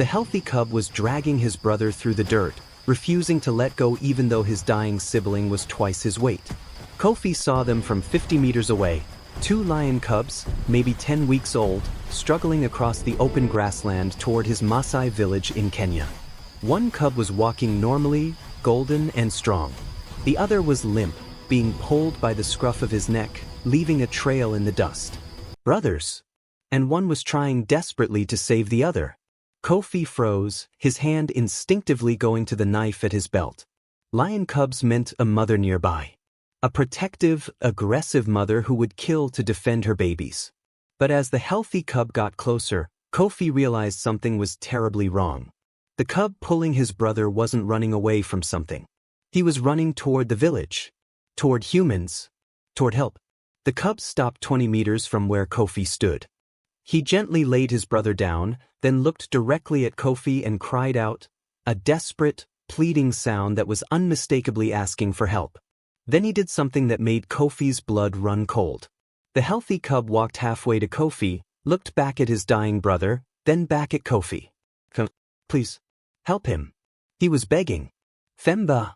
The healthy cub was dragging his brother through the dirt, refusing to let go even though his dying sibling was twice his weight. Kofi saw them from 50 meters away, two lion cubs, maybe 10 weeks old, struggling across the open grassland toward his Maasai village in Kenya. One cub was walking normally, golden and strong. The other was limp, being pulled by the scruff of his neck, leaving a trail in the dust. Brothers! And one was trying desperately to save the other. Kofi froze, his hand instinctively going to the knife at his belt. Lion cubs meant a mother nearby. A protective, aggressive mother who would kill to defend her babies. But as the healthy cub got closer, Kofi realized something was terribly wrong. The cub pulling his brother wasn't running away from something. He was running toward the village. Toward humans. Toward help. The cub stopped 20 meters from where Kofi stood. He gently laid his brother down, then looked directly at Kofi and cried out, a desperate, pleading sound that was unmistakably asking for help. Then he did something that made Kofi's blood run cold. The healthy cub walked halfway to Kofi, looked back at his dying brother, then back at Kofi. Please, help him. He was begging. Themba.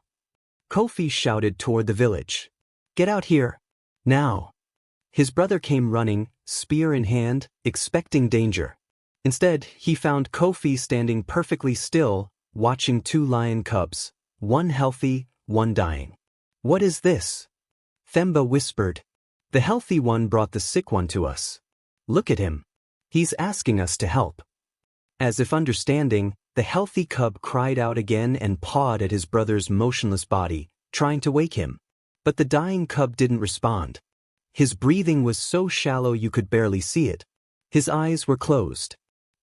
Kofi shouted toward the village. Get out here. Now. His brother came running, spear in hand, expecting danger. Instead, he found Kofi standing perfectly still, watching two lion cubs, one healthy, one dying. What is this? Themba whispered. The healthy one brought the sick one to us. Look at him. He's asking us to help. As if understanding, the healthy cub cried out again and pawed at his brother's motionless body, trying to wake him. But the dying cub didn't respond. His breathing was so shallow you could barely see it. His eyes were closed.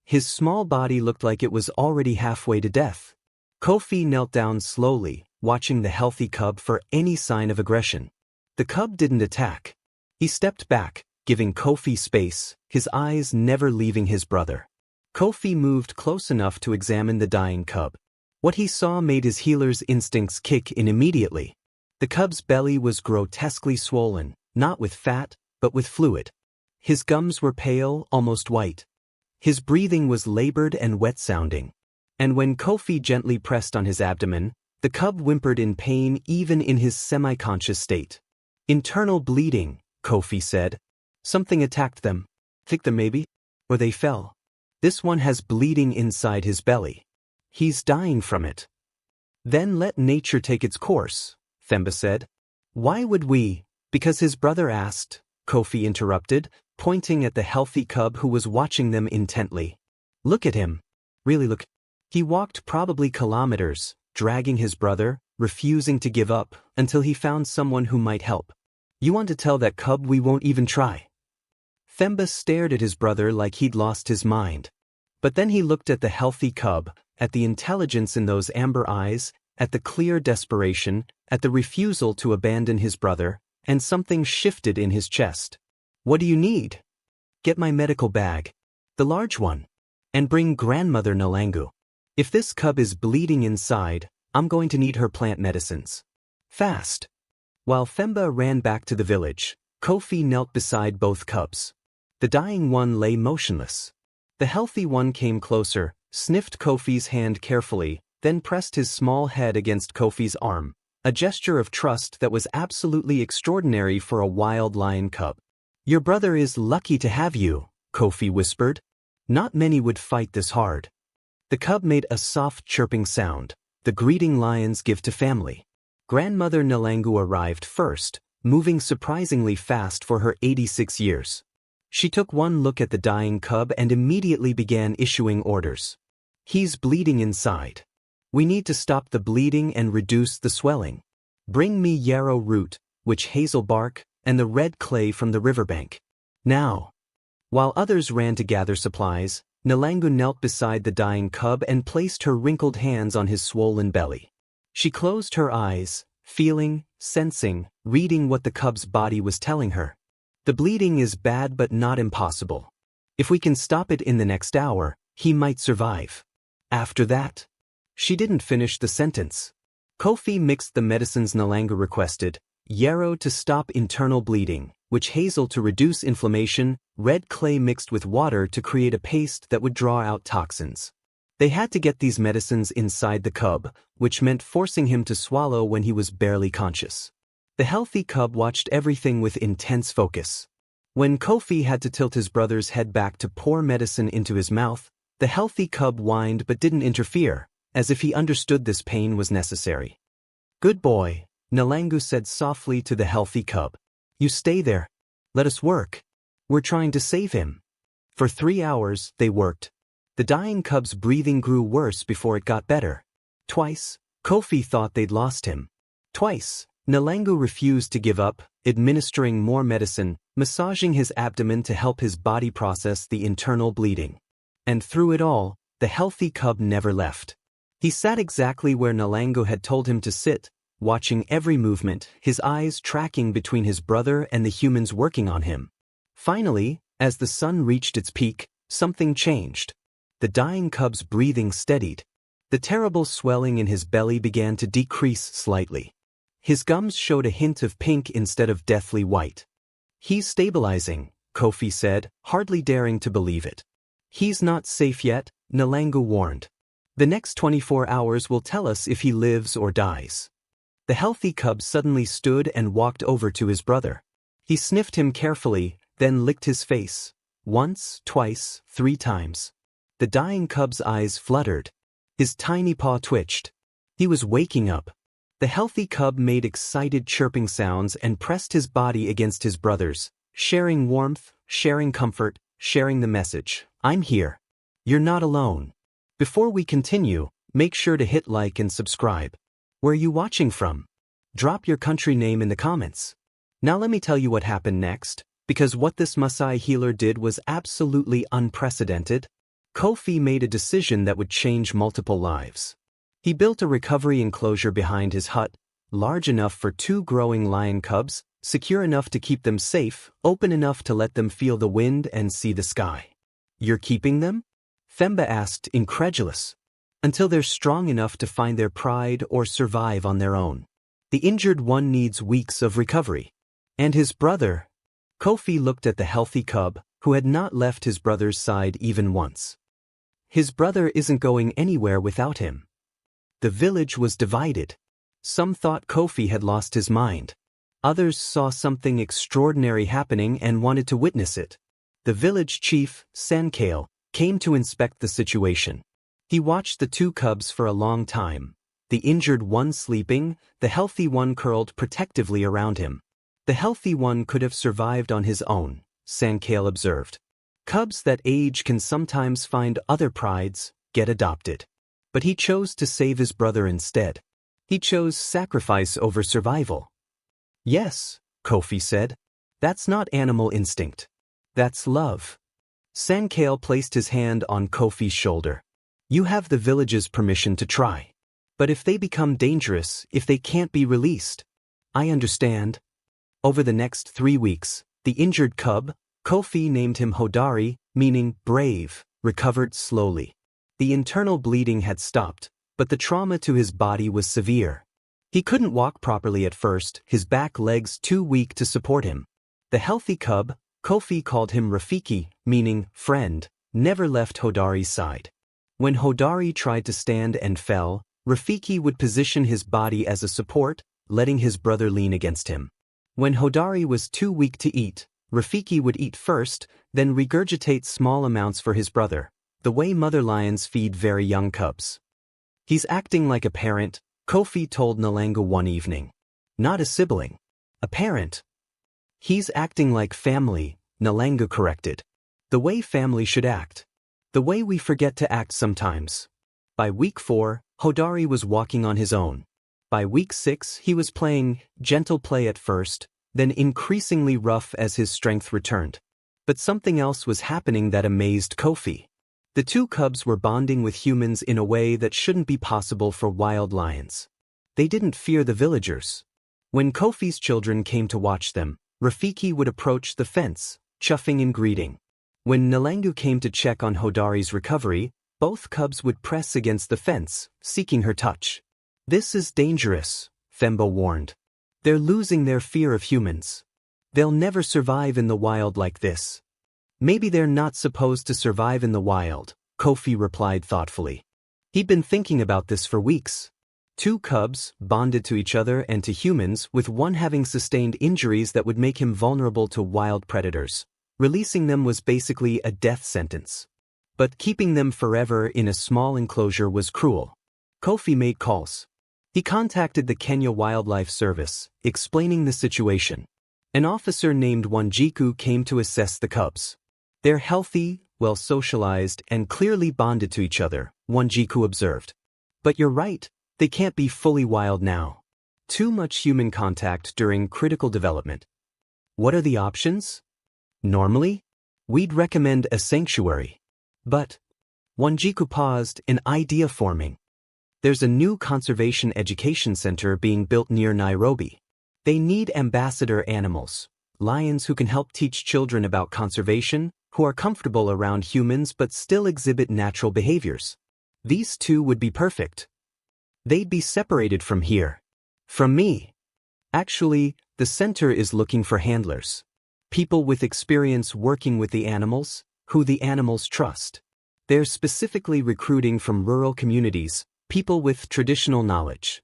His small body looked like it was already halfway to death. Kofi knelt down slowly, watching the healthy cub for any sign of aggression. The cub didn't attack. He stepped back, giving Kofi space, his eyes never leaving his brother. Kofi moved close enough to examine the dying cub. What he saw made his healer's instincts kick in immediately. The cub's belly was grotesquely swollen, not with fat, but with fluid. His gums were pale, almost white. His breathing was labored and wet-sounding. And when Kofi gently pressed on his abdomen, the cub whimpered in pain even in his semi-conscious state. Internal bleeding, Kofi said. Something attacked them. Kicked them maybe? Or they fell. This one has bleeding inside his belly. He's dying from it. Then let nature take its course, Themba said. Why would we? Because his brother asked, Kofi interrupted, pointing at the healthy cub who was watching them intently. Look at him. Really look. He walked probably kilometers, dragging his brother, refusing to give up, until he found someone who might help. You want to tell that cub we won't even try? Themba stared at his brother like he'd lost his mind. But then he looked at the healthy cub, at the intelligence in those amber eyes, at the clear desperation, at the refusal to abandon his brother, and something shifted in his chest. What do you need? Get my medical bag. The large one. And bring grandmother Nalangu. If this cub is bleeding inside, I'm going to need her plant medicines. Fast. While Themba ran back to the village, Kofi knelt beside both cubs. The dying one lay motionless. The healthy one came closer, sniffed Kofi's hand carefully, then pressed his small head against Kofi's arm, a gesture of trust that was absolutely extraordinary for a wild lion cub. Your brother is lucky to have you, Kofi whispered. Not many would fight this hard. The cub made a soft chirping sound, the greeting lions give to family. Grandmother Nalangu arrived first, moving surprisingly fast for her 86 years. She took one look at the dying cub and immediately began issuing orders. He's bleeding inside. We need to stop the bleeding and reduce the swelling. Bring me yarrow root, witch hazel bark, and the red clay from the riverbank. Now. While others ran to gather supplies, Nalangu knelt beside the dying cub and placed her wrinkled hands on his swollen belly. She closed her eyes, feeling, sensing, reading what the cub's body was telling her. The bleeding is bad but not impossible. If we can stop it in the next hour, he might survive. After that. She didn't finish the sentence. Kofi mixed the medicines Nalangu requested, yarrow to stop internal bleeding, witch hazel to reduce inflammation, red clay mixed with water to create a paste that would draw out toxins. They had to get these medicines inside the cub, which meant forcing him to swallow when he was barely conscious. The healthy cub watched everything with intense focus. When Kofi had to tilt his brother's head back to pour medicine into his mouth, the healthy cub whined but didn't interfere, as if he understood this pain was necessary. "Good boy," Nalangu said softly to the healthy cub. "You stay there. Let us work. We're trying to save him." For 3 hours, they worked. The dying cub's breathing grew worse before it got better. Twice, Kofi thought they'd lost him. Twice, Nalangu refused to give up, administering more medicine, massaging his abdomen to help his body process the internal bleeding. And through it all, the healthy cub never left. He sat exactly where Nalangu had told him to sit, watching every movement, his eyes tracking between his brother and the humans working on him. Finally, as the sun reached its peak, something changed. The dying cub's breathing steadied. The terrible swelling in his belly began to decrease slightly. His gums showed a hint of pink instead of deathly white. "He's stabilizing," Kofi said, hardly daring to believe it. "He's not safe yet," Nalangu warned. "The next 24 hours will tell us if he lives or dies." The healthy cub suddenly stood and walked over to his brother. He sniffed him carefully, then licked his face. Once, twice, 3 times. The dying cub's eyes fluttered. His tiny paw twitched. He was waking up. The healthy cub made excited chirping sounds and pressed his body against his brother's, sharing warmth, sharing comfort, sharing the message. "I'm here. You're not alone." Before we continue, make sure to hit like and subscribe. Where are you watching from? Drop your country name in the comments. Now let me tell you what happened next, because what this Maasai healer did was absolutely unprecedented. Kofi made a decision that would change multiple lives. He built a recovery enclosure behind his hut, large enough for 2 growing lion cubs, secure enough to keep them safe, open enough to let them feel the wind and see the sky. "You're keeping them?" Themba asked, incredulous. "Until they're strong enough to find their pride or survive on their own. The injured one needs weeks of recovery." "And his brother?" Kofi looked at the healthy cub, who had not left his brother's side even once. "His brother isn't going anywhere without him." The village was divided. Some thought Kofi had lost his mind. Others saw something extraordinary happening and wanted to witness it. The village chief, Sankale, came to inspect the situation. He watched the 2 cubs for a long time, the injured one sleeping, the healthy one curled protectively around him. The healthy one could have survived on his own, Sankale observed. Cubs that age can sometimes find other prides, get adopted. But he chose to save his brother instead. He chose sacrifice over survival. "Yes," Kofi said. "That's not animal instinct. That's love." Sankale placed his hand on Kofi's shoulder. "You have the village's permission to try. But if they become dangerous, if they can't be released." "I understand." Over the next 3 weeks, the injured cub, Kofi named him Hodari, meaning brave, recovered slowly. The internal bleeding had stopped, but the trauma to his body was severe. He couldn't walk properly at first, his back legs too weak to support him. The healthy cub, Kofi called him Rafiki, meaning friend, never left Hodari's side. When Hodari tried to stand and fell, Rafiki would position his body as a support, letting his brother lean against him. When Hodari was too weak to eat, Rafiki would eat first, then regurgitate small amounts for his brother, the way mother lions feed very young cubs. "He's acting like a parent," Kofi told Nalangu one evening. "Not a sibling. A parent." "He's acting like family," Nalangu corrected. "The way family should act. The way we forget to act sometimes." By week 4, Hodari was walking on his own. By week 6, he was playing, gentle play at first, then increasingly rough as his strength returned. But something else was happening that amazed Kofi. The 2 cubs were bonding with humans in a way that shouldn't be possible for wild lions. They didn't fear the villagers. When Kofi's children came to watch them, Rafiki would approach the fence, chuffing in greeting. When Nalangu came to check on Hodari's recovery, both cubs would press against the fence, seeking her touch. "This is dangerous," Themba warned. "They're losing their fear of humans. They'll never survive in the wild like this." "Maybe they're not supposed to survive in the wild," Kofi replied thoughtfully. He'd been thinking about this for weeks. Two cubs, bonded to each other and to humans, with one having sustained injuries that would make him vulnerable to wild predators. Releasing them was basically a death sentence. But keeping them forever in a small enclosure was cruel. Kofi made calls. He contacted the Kenya Wildlife Service, explaining the situation. An officer named Wanjiku came to assess the cubs. They're healthy, well-socialized, and clearly bonded to each other, Wanjiku observed. But you're right, they can't be fully wild now. Too much human contact during critical development. What are the options? Normally, we'd recommend a sanctuary. But, Wanjiku paused, an idea forming. There's a new conservation education center being built near Nairobi. They need ambassador animals, lions who can help teach children about conservation, who are comfortable around humans but still exhibit natural behaviors. These two would be perfect. They'd be separated from here. From me. Actually, the center is looking for handlers. People with experience working with the animals, who the animals trust. They're specifically recruiting from rural communities, people with traditional knowledge.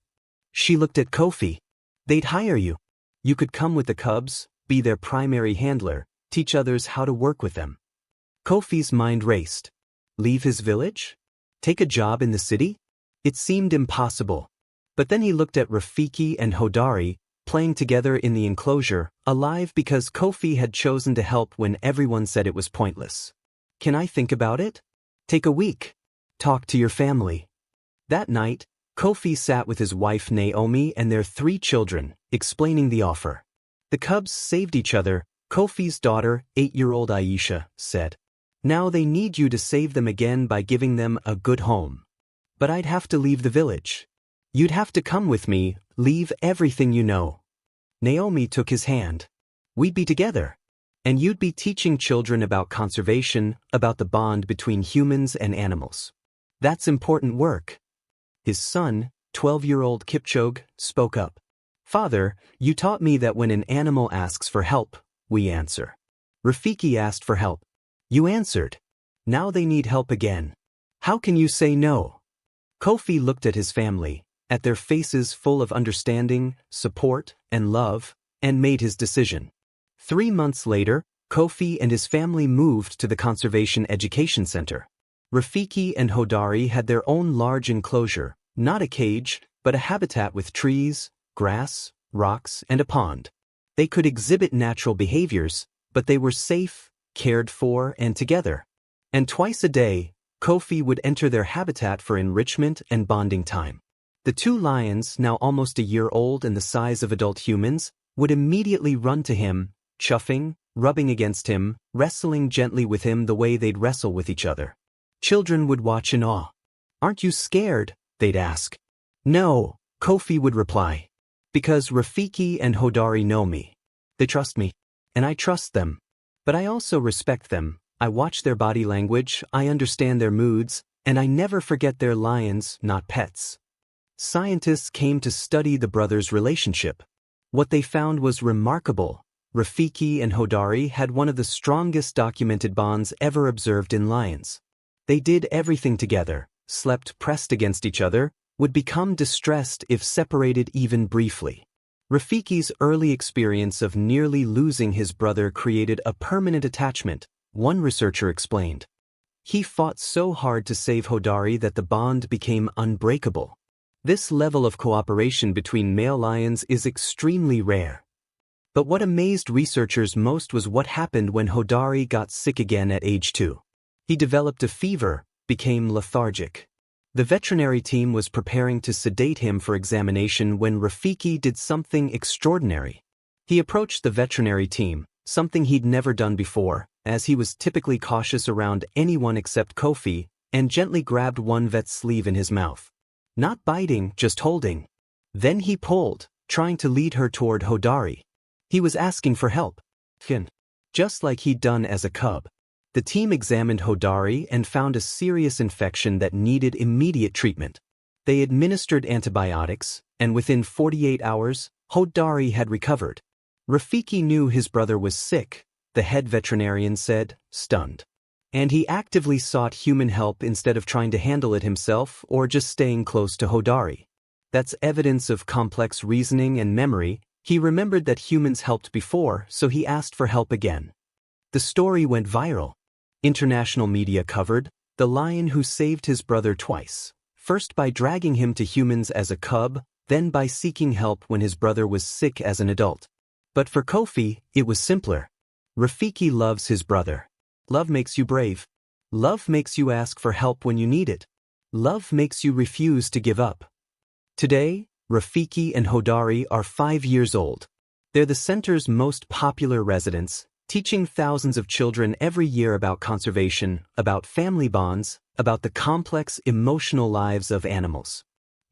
She looked at Kofi. They'd hire you. You could come with the cubs, be their primary handler, teach others how to work with them. Kofi's mind raced. Leave his village? Take a job in the city? It seemed impossible. But then he looked at Rafiki and Hodari, playing together in the enclosure, alive because Kofi had chosen to help when everyone said it was pointless. Can I think about it? Take a week. Talk to your family. That night, Kofi sat with his wife Naomi and their 3 children, explaining the offer. The cubs saved each other, Kofi's daughter, 8-year-old Aisha, said. Now they need you to save them again by giving them a good home. But I'd have to leave the village. You'd have to come with me, leave everything you know. Naomi took his hand. We'd be together. And you'd be teaching children about conservation, about the bond between humans and animals. That's important work. His son, 12-year-old Kipchoge, spoke up. Father, you taught me that when an animal asks for help, we answer. Rafiki asked for help. You answered. Now they need help again. How can you say no? Kofi looked at his family, at their faces full of understanding, support, and love, and made his decision. 3 months later, Kofi and his family moved to the Conservation Education Center. Rafiki and Hodari had their own large enclosure, not a cage, but a habitat with trees, grass, rocks, and a pond. They could exhibit natural behaviors, but they were safe, cared for, and together. And twice a day, Kofi would enter their habitat for enrichment and bonding time. The 2 lions, now almost a year old and the size of adult humans, would immediately run to him, chuffing, rubbing against him, wrestling gently with him the way they'd wrestle with each other. Children would watch in awe. Aren't you scared? They'd ask. No, Kofi would reply. Because Rafiki and Hodari know me. They trust me. And I trust them. But I also respect them. I watch their body language, I understand their moods, and I never forget they're lions, not pets. Scientists came to study the brothers' relationship. What they found was remarkable. Rafiki and Hodari had one of the strongest documented bonds ever observed in lions. They did everything together, slept pressed against each other, would become distressed if separated even briefly. Rafiki's early experience of nearly losing his brother created a permanent attachment, one researcher explained. He fought so hard to save Hodari that the bond became unbreakable. This level of cooperation between male lions is extremely rare. But what amazed researchers most was what happened when Hodari got sick again at age 2. He developed a fever, became lethargic. The veterinary team was preparing to sedate him for examination when Rafiki did something extraordinary. He approached the veterinary team, something he'd never done before, as he was typically cautious around anyone except Kofi, and gently grabbed one vet's sleeve in his mouth. Not biting, just holding. Then he pulled, trying to lead her toward Hodari. He was asking for help. Just like he'd done as a cub. The team examined Hodari and found a serious infection that needed immediate treatment. They administered antibiotics, and within 48 hours, Hodari had recovered. Rafiki knew his brother was sick, the head veterinarian said, stunned. And he actively sought human help instead of trying to handle it himself or just staying close to Hodari. That's evidence of complex reasoning and memory. He remembered that humans helped before, so he asked for help again. The story went viral. International media covered the lion who saved his brother twice, first by dragging him to humans as a cub, then by seeking help when his brother was sick as an adult. But for Kofi, it was simpler. Rafiki loves his brother. Love makes you brave. Love makes you ask for help when you need it. Love makes you refuse to give up. Today, Rafiki and Hodari are 5 years old. They're the center's most popular residents, teaching thousands of children every year about conservation, about family bonds, about the complex emotional lives of animals.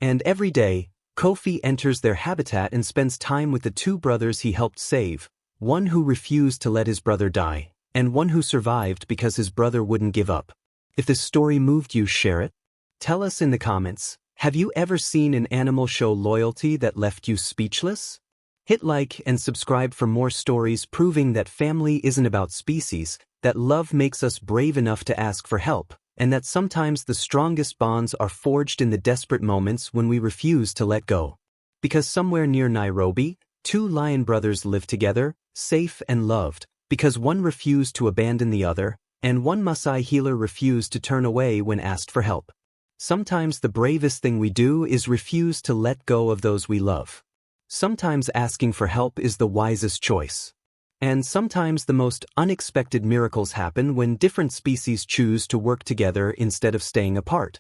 And every day, Kofi enters their habitat and spends time with the two brothers he helped save, one who refused to let his brother die, and one who survived because his brother wouldn't give up. If this story moved you, share it. Tell us in the comments, have you ever seen an animal show loyalty that left you speechless? Hit like and subscribe for more stories proving that family isn't about species, that love makes us brave enough to ask for help, and that sometimes the strongest bonds are forged in the desperate moments when we refuse to let go. Because somewhere near Nairobi, two lion brothers live together, safe and loved, because one refused to abandon the other, and one Maasai healer refused to turn away when asked for help. Sometimes the bravest thing we do is refuse to let go of those we love. Sometimes asking for help is the wisest choice. And sometimes the most unexpected miracles happen when different species choose to work together instead of staying apart.